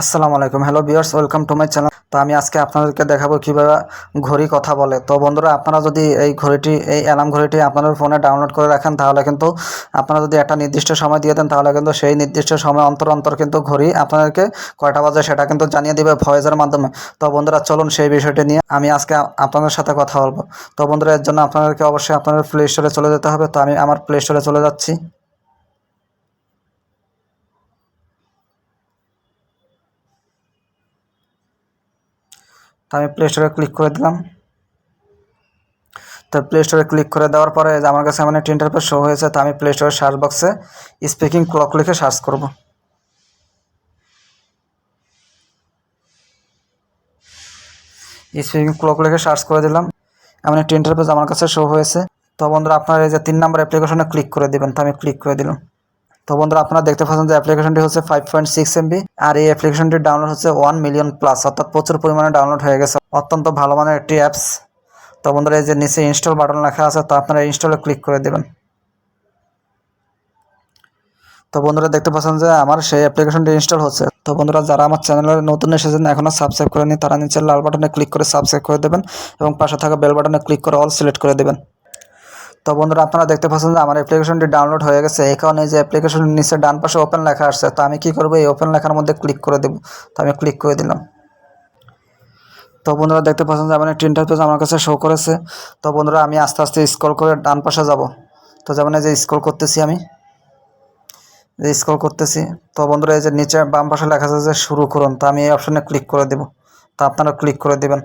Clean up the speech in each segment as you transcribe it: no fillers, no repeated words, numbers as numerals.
আসসালামু আলাইকুম। Hello viewers, welcome to my channel. তো আমি আজকে আপনাদেরকে দেখাবো কিভাবে ঘড়ি কথা বলে। তো বন্ধুরা, আপনারা যদি এই অ্যালার্ম ঘড়িটি আপনাদের ফোনে ডাউনলোড করে রাখেন, তাহলে কিন্তু আপনারা যদি একটা নির্দিষ্ট সময় দিয়ে দেন, তাহলে কিন্তু সেই নির্দিষ্ট সময় অন্তর অন্তর কিন্তু ঘড়ি আপনাদেরকে কয়টা বাজে সেটা কিন্তু জানিয়ে দিবে ভয়েসের মাধ্যমে। তো বন্ধুরা, চলুন সেই বিষয়টি নিয়ে আমি আজকে আপনাদের সাথে কথা বলবো। তো বন্ধুরা, এর জন্য আপনাদেরকে অবশ্যই আপনাদের প্লে স্টোরে চলে যেতে হবে। তো আমি আমার প্লে স্টোরে চলে যাচ্ছি। তো আমি প্লে স্টোরে ক্লিক করে দিলাম। তো প্লে স্টোরে ক্লিক করে দেওয়ার পরে যে আমার কাছে এমন একটা ইন্টারফেস শো হয়েছে। তো আমি প্লে স্টোরের সার্চ বক্সে স্পিকিং ক্লক লিখে সার্চ করব। স্পিকিং ক্লক লিখে সার্চ করে দিলাম। এমন একটা ইন্টারফেস আমার কাছে শো হয়েছে। তো বন্ধুরা, আপনারা এই যে 3 নম্বর অ্যাপ্লিকেশনে ক্লিক করে দেবেন। তো আমি ক্লিক করে দিলাম। তো বন্ধুরা, আপনারা দেখতে পাচ্ছেন যে অ্যাপ্লিকেশনটি হচ্ছে 5.6 MB, আর এই অ্যাপ্লিকেশনটির ডাউনলোড হচ্ছে 1 মিলিয়ন প্লাস, অর্থাৎ প্রচুর পরিমাণে ডাউনলোড হয়ে গেছে। অত্যন্ত ভালো মানের একটি অ্যাপস। তো বন্ধুরা, এই যে নিচে ইনস্টল বাটন লেখা আছে, তো আপনারা ইনস্টলে ক্লিক করে দেবেন। তো বন্ধুরা, দেখতে পাচ্ছেন যে আমার সেই অ্যাপ্লিকেশনটি ইনস্টল হচ্ছে। তো বন্ধুরা, যারা আমার চ্যানেলে নতুন এসেছেন, এখনও সাবস্ক্রাইব করেনি, তারা নিচের লাল বাটনে ক্লিক করে সাবস্ক্রাইব করে দেবেন এবং পাশে থাকা বেল বাটনে ক্লিক করে অল সিলেক্ট করে দেবেন। তো বন্ধুরা, আপনারা দেখতে পাচ্ছেন যে আমার অ্যাপ্লিকেশনটি ডাউনলোড হয়ে গেছে। এই কারণে যে অ্যাপ্লিকেশনের নিচে ডান পাশে ওপেন লেখা আসছে। তো আমি কী করবো, এই ওপেন লেখার মধ্যে ক্লিক করে দেবো। তো আমি ক্লিক করে দিলাম। তো বন্ধুরা, দেখতে পাচ্ছেন যে আমার একটি ইন্টারফেস আমার কাছে শো করেছে। তো বন্ধুরা, আমি আস্তে আস্তে স্ক্রল করে ডান পাশে যাব। তো যেমন এই যে স্ক্রল করতেছি, আমি স্ক্রল করতেছি। তো বন্ধুরা, এই যে নিচে বাম পাশে লেখা আছে যে শুরু করুন। তো আমি এই অপশনে ক্লিক করে দেব। তো আপনারা ক্লিক করে দেবেন।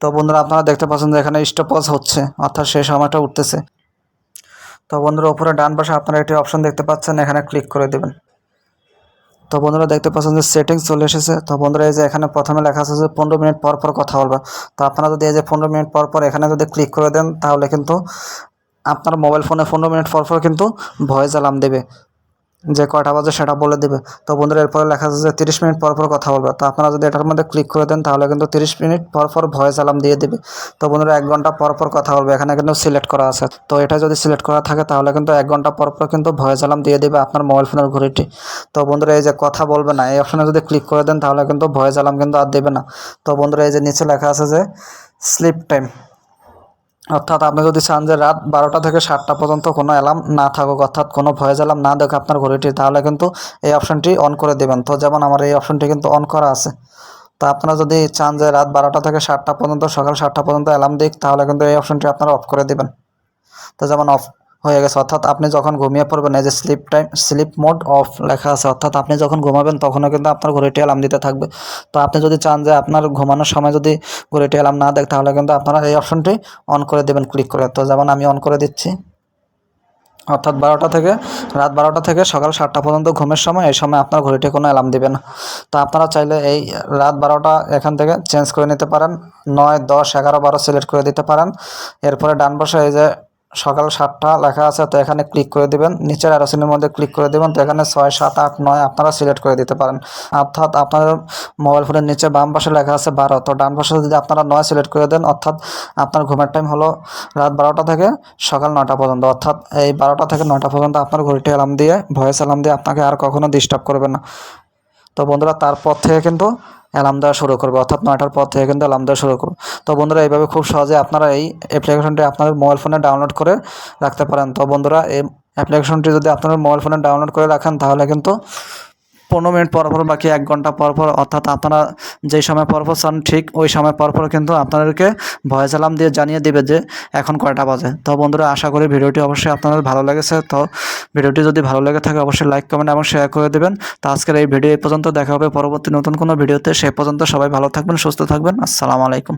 তো বন্ধুরা, আপনারা দেখতে পাচ্ছেন যে এখানে স্টপওয়াচ হচ্ছে, অর্থাৎ সেই সময়টা উঠতেছে। তো বন্ধুরা, উপরে ডান পাশে আপনারা একটি অপশন দেখতে পাচ্ছেন, এখানে ক্লিক করে দেবেন। তো বন্ধুরা, দেখতে পাচ্ছেন যে সেটিংস চলে এসেছে। তো বন্ধুরা, এই যে এখানে প্রথমে লেখা আছে যে 15 মিনিট পর পর কথা বলবে। তো আপনারা যদি এই যে 15 মিনিট পর পর এখানে যদি ক্লিক করে দেন, তাহলে কিন্তু আপনার মোবাইল ফোনে 15 মিনিট পর পর কিন্তু ভয়েস অ্যালার্ম দেবে, যে কয়টা বাজে সেটা বলে দেবে। তো বন্ধুরা, এরপরে লেখা আছে যে 30 মিনিট পর পর কথা বলবে। তো আপনারা যদি এটার মধ্যে ক্লিক করে দেন, তাহলে কিন্তু 30 মিনিট পর পর ভয়েস অ্যালার্ম দিয়ে দেবে। তো বন্ধুরা, 1 ঘন্টা পর পর কথা বলবে, এখানে কিন্তু সিলেক্ট করা আছে। তো এটা যদি সিলেক্ট করা থাকে, তাহলে কিন্তু 1 ঘন্টা পর পর কিন্তু ভয়েস অ্যালার্ম দিয়ে দেবে আপনার মোবাইল ফোনের ঘড়িটি। তো বন্ধুরা, এই যে কথা বলবে না, এই অপশনে যদি ক্লিক করে দেন, তাহলে কিন্তু ভয়েস অ্যালার্ম কিন্তু আর দেবে না। তো বন্ধুরা, এই যে নিচে লেখা আছে যে স্লিপ টাইম, অর্থাৎ আপনি যদি চান যে রাত 12টা থেকে 7টা পর্যন্ত কোনো অ্যালার্ম না থাকুক, অর্থাৎ কোনো ভয়েস অ্যালার্ম না দেখে আপনার ঘড়িটি, তাহলে কিন্তু এই অপশনটি অন করে দেবেন। তো যেমন আমার এই অপশনটি কিন্তু অন করা আছে। তো আপনারা যদি চান যে রাত 12টা থেকে 7টা পর্যন্ত, সকাল 7টা পর্যন্ত অ্যালার্ম দিক, তাহলে কিন্তু এই অপশনটি আপনারা অফ করে দেবেন। তো যেমন অফ হয়ে গেছে, অর্থাৎ আপনি যখন ঘুমিয়ে পড়বেন, এই যে স্লিপ মোড অফ লেখা আছে, অর্থাৎ আপনি যখন ঘুমাবেন তখনও কিন্তু আপনার ঘড়িটি অ্যালার্ম দিতে থাকবে। তো আপনি যদি চান যে আপনার ঘুমানোর সময় যদি ঘড়িটি অ্যালার্ম না দেয়, তাহলে কিন্তু আপনারা এই অপশনটি অন করে দেবেন ক্লিক করে। তো যেমন আমি অন করে দিচ্ছি, অর্থাৎ রাত 12টা থেকে সকাল 7টা পর্যন্ত ঘুমের সময়, এই সময় আপনার ঘড়িটি কোনো অ্যালার্ম দেবে না। তো আপনারা চাইলে এই রাত 12টা এখান থেকে চেঞ্জ করে নিতে পারেন, 9, 10, 11, 12 সিলেক্ট করে দিতে পারেন। এরপরে ডান পাশে এই যে সকাল 7টা লেখা আছে, তো এখানে ক্লিক করে দেবেন। নিচের অ্যারো চিহ্নের মধ্যে ক্লিক করে দেবেন। তো এখানে 6, 7, 8, 9 আপনারা সিলেক্ট করে দিতে পারেন। অর্থাৎ আপনার মোবাইল ফোনের নিচে বাম পাশে লেখা আছে 12, তো ডান পাশে যদি আপনারা 9 সিলেক্ট করে দেন, অর্থাৎ আপনার ঘুমের টাইম হলো রাত 12টা থেকে সকাল 9টা পর্যন্ত, অর্থাৎ এই 12টা থেকে 9টা পর্যন্ত আপনার ঘড়িটি অ্যালার্ম দিয়ে, ভয়েস অ্যালার্ম দিয়ে আপনাকে আর কখনো ডিস্টার্ব করবে না। তো বন্ধুরা, তারপর থেকে কিন্তু অ্যালার্ম দেওয়া শুরু করবে, অর্থাৎ 9টার পর থেকে কিন্তু অ্যালার্ম দেওয়া শুরু করবে। তো বন্ধুরা, এইভাবে খুব সহজে আপনারা এই অ্যাপ্লিকেশনটি আপনাদের মোবাইল ফোনে ডাউনলোড করে রাখতে পারেন। তো বন্ধুরা, এই অ্যাপ্লিকেশনটি যদি আপনার মোবাইল ফোনে ডাউনলোড করে রাখেন, তাহলে কিন্তু 15 মিনিট পর পর বাকি 1 ঘন্টা পর পর, অর্থাৎ আপনারা যেই সময় পর পর চান ঠিক ওই সময় পর পর কিন্তু আপনাদেরকে ভয়েস অ্যালার্ম দিয়ে জানিয়ে দেবে যে এখন কয়টা বাজে। তো বন্ধুরা, আশা করি ভিডিওটি অবশ্যই আপনাদের ভালো লেগেছে। তো ভিডিওটি যদি ভালো লেগে থাকে, অবশ্যই লাইক, কমেন্ট এবং শেয়ার করে দেবেন। তো আজকের এই ভিডিও এই পর্যন্ত, দেখা হবে পরবর্তী নতুন কোনো ভিডিওতে। সেই পর্যন্ত সবাই ভালো থাকবেন, সুস্থ থাকবেন। আসসালামু আলাইকুম।